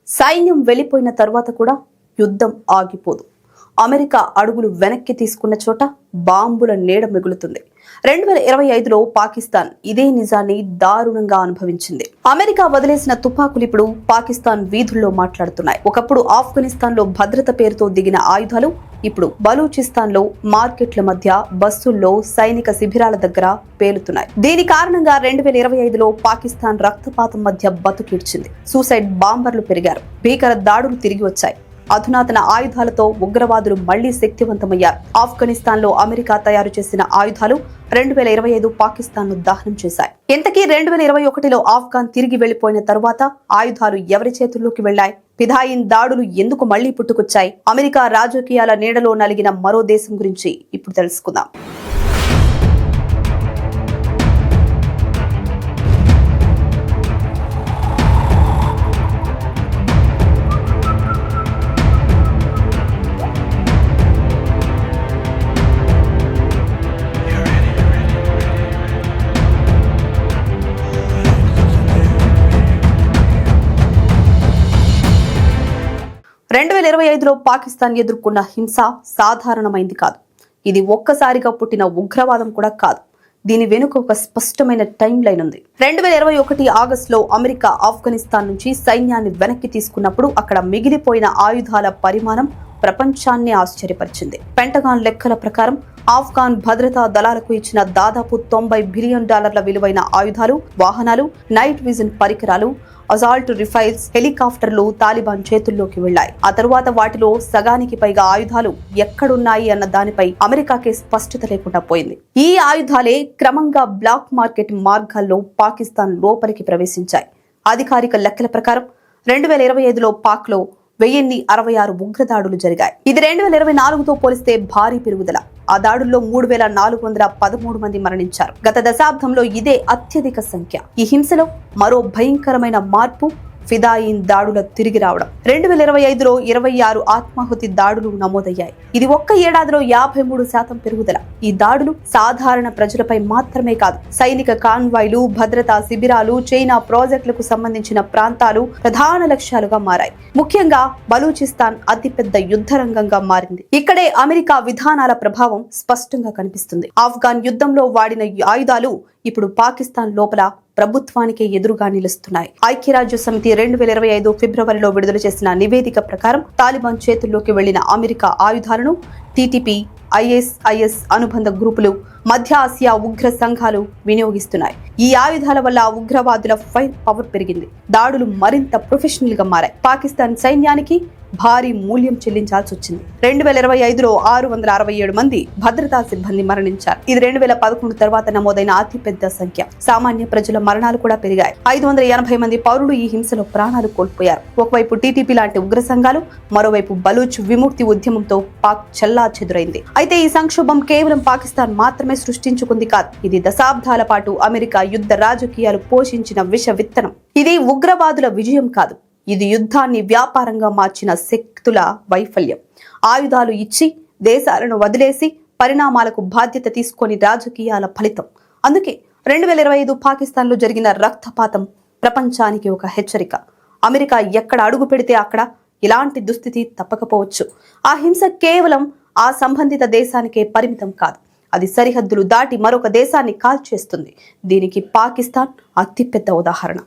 సైన్యం వెళ్లిపోయిన తర్వాత కూడా యుద్ధం ఆగిపోదు. అమెరికా అడుగులు వెనక్కి తీసుకున్న చోట బాంబుల నీడ మిగులుతుంది. 2025లో పాకిస్తాన్ ఇదే నిజాన్ని దారుణంగా అనుభవించింది. అమెరికా వదిలేసిన తుపాకులు ఇప్పుడు పాకిస్తాన్ వీధుల్లో మాట్లాడుతున్నాయి. ఒకప్పుడు ఆఫ్ఘనిస్తాన్ లో భద్రత పేరుతో దిగిన ఆయుధాలు ఇప్పుడు బలూచిస్తాన్ లో మార్కెట్ల మధ్య, బస్సుల్లో, సైనిక శిబిరాల దగ్గర పేలుతున్నాయి. దీని కారణంగా 2025లో పాకిస్తాన్ రక్తపాతం మధ్య బతుకిడ్చింది. సూసైడ్ బాంబర్లు పెరిగారు. భీకర దాడులు తిరిగి వచ్చాయి. అధునాతన ఆయుధాలతో ఉగ్రవాదులు మళ్లీ శక్తివంతమయ్యారు. ఆఫ్ఘనిస్తాన్ లో అమెరికా తయారు చేసిన ఆయుధాలు 2025 పాకిస్తాన్ ను దహనం చేశాయి. ఇంతకీ 2021లో ఆఫ్ఘాన్ తిరిగి వెళ్లిపోయిన తరువాత ఆయుధాలు ఎవరి చేతుల్లోకి వెళ్లాయి? ఫిదాయిన్ దాడులు ఎందుకు మళ్లీ పుట్టుకొచ్చాయి? అమెరికా రాజకీయాల నీడలో నలిగిన మరో దేశం గురించి ఇప్పుడు తెలుసుకుందాం. రెండు 2025లో పాకిస్తాన్ ఎదుర్కొన్న హింస సాధారణమైంది కాదు. ఇది ఒక్కసారిగా పుట్టిన ఉగ్రవాదం కూడా కాదు. దీని వెనుక ఒక స్పష్టమైన టైం లైన్ ఉంది. 2021 ఆగస్టులో అమెరికా ఆఫ్ఘనిస్తాన్ నుంచి సైన్యాన్ని వెనక్కి తీసుకున్నప్పుడు అక్కడ మిగిలిపోయిన ఆయుధాల పరిమాణం ప్రపంచాన్ని ఆశ్చర్యపరిచింది. పెంటగాన్ లెక్కల ప్రకారం ఆఫ్ఘాన్ భద్రతా దళాలకు ఇచ్చిన దాదాపు $90 బిలియన్ విలువైన ఆయుధాలు, వాహనాలు, నైట్ విజన్ పరికరాలు, అసాల్ట్ రిఫైల్స్, హెలికాప్టర్లు తాలిబాన్ చేతుల్లోకి వెళ్లాయి. ఆ తరువాత వాటిలో సగానికి పైగా ఆయుధాలు ఎక్కడున్నాయి అన్న దానిపై అమెరికాకే స్పష్టత లేకుండా పోయింది. ఈ ఆయుధాలే క్రమంగా బ్లాక్ మార్కెట్ మార్గాల్లో పాకిస్తాన్ లోపలికి ప్రవేశించాయి. అధికారిక లెక్కల ప్రకారం 2025లో పాక్ లో 1066 ఉగ్రదాడులు జరిగాయి. ఇది 2024తో పోలిస్తే భారీ పెరుగుదల. ఆ దాడుల్లో 3413 మంది మరణించారు. గత దశాబ్దంలో ఇదే అత్యధిక సంఖ్య. ఈ హింసలో మరో భయంకరమైన మార్పు ఫిదాయిన్ దాడుల తిరిగి రావడం. 2025లో 26 ఆత్మాహుతి దాడులు నమోదయ్యాయి. ఇది ఒక్క ఏడాదిలో 53% పెరుగుదల. ఈ దాడులు సాధారణ ప్రజలపై మాత్రమే కాదు, సైనిక కాన్వాయ్లు, భద్రతా శిబిరాలు, చైనా ప్రాజెక్టులకు సంబంధించిన ప్రాంతాలు ప్రధాన లక్ష్యాలుగా మారాయి. ముఖ్యంగా బలూచిస్తాన్ అతిపెద్ద యుద్ధ రంగంగా మారింది. ఇక్కడే అమెరికా విధానాల ప్రభావం స్పష్టంగా కనిపిస్తుంది. ఆఫ్ఘాన్ యుద్ధంలో వాడిన ఆయుధాలు ఇప్పుడు పాకిస్తాన్ లోపల ప్రభుత్వానికే ఎదురుగా నిలుస్తున్నాయి. ఐక్యరాజ్య సమితి 2025 ఫిబ్రవరిలో విడుదల చేసిన నివేదిక ప్రకారం తాలిబాన్ చేతుల్లోకి వెళ్లిన అమెరికా ఆయుధాలను టీటీపీ, ఐఎస్ఐఎస్ అనుబంధ గ్రూపులు, మధ్య ఆసియా ఉగ్ర సంఘాలు వినియోగిస్తున్నాయి. ఈ ఆయుధాల వల్ల ఉగ్రవాదుల ఫైర్ పవర్ పెరిగింది. దాడులు మరింత ప్రొఫెషనల్ గా మారాయి. పాకిస్తాన్ సైన్యానికి భారీ మూల్యం చెల్లించాల్సి వచ్చింది. 2025లో 667 మంది భద్రతా సిబ్బంది మరణించారు. ఇది 2011 తర్వాత నమోదైన అతిపెద్ద సంఖ్య. సామాన్య ప్రజల మరణాలు కూడా పెరిగాయి. 580 మంది పౌరులు ఈ హింసలో ప్రాణాలు కోల్పోయారు. ఒకవైపు టీటీపీ లాంటి ఉగ్ర సంఘాలు, మరోవైపు బలూచ్ విముక్తి ఉద్యమంతో పాక్ చెల్లా చెదురైంది. అయితే ఈ సంక్షోభం కేవలం పాకిస్తాన్ మాత్రమే సృష్టించుకుంది కాదు. ఇది దశాబ్దాల పాటు అమెరికా యుద్ధ రాజకీయాలు పోషించిన విష విత్తనం. ఇది ఉగ్రవాదుల విజయం కాదు, ఇది యుద్ధాన్ని వ్యాపారంగా మార్చిన శక్తుల వైఫల్యం. ఆయుధాలు ఇచ్చి దేశాలను వదిలేసి పరిణామాలకు బాధ్యత తీసుకొని రాజకీయాల ఫలితం. అందుకే 2025 పాకిస్తాన్లో జరిగిన రక్తపాతం ప్రపంచానికి ఒక హెచ్చరిక. అమెరికా ఎక్కడ అడుగు పెడితే అక్కడ ఇలాంటి దుస్థితి తప్పకపోవచ్చు. ఆ హింస కేవలం ఆ సంబంధిత దేశానికే పరిమితం కాదు, అది సరిహద్దులు దాటి మరొక దేశాన్ని కాల్చేస్తుంది. దీనికి పాకిస్తాన్ అతిపెద్ద ఉదాహరణ.